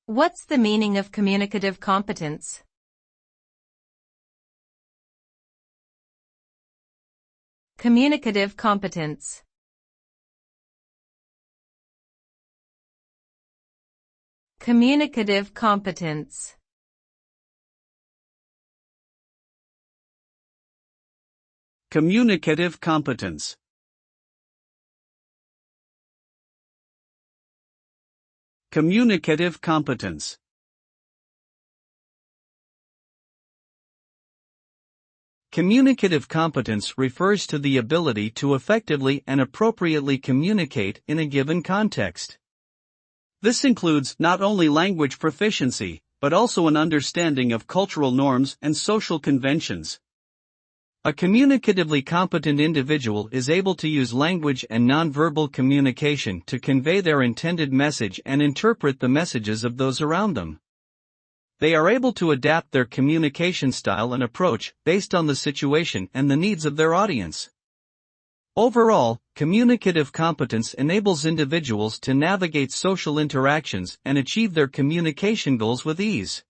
What's the meaning of communicative competence? Communicative competence. Communicative competence. Communicative competence. Communicative competence. Communicative competence refers to the ability to effectively and appropriately communicate in a given context. This includes not only language proficiency, but also an understanding of cultural norms and social conventions. A communicatively competent individual is able to use language and nonverbal communication to convey their intended message and interpret the messages of those around them. They are able to adapt their communication style and approach based on the situation and the needs of their audience. Overall, communicative competence enables individuals to navigate social interactions and achieve their communication goals with ease.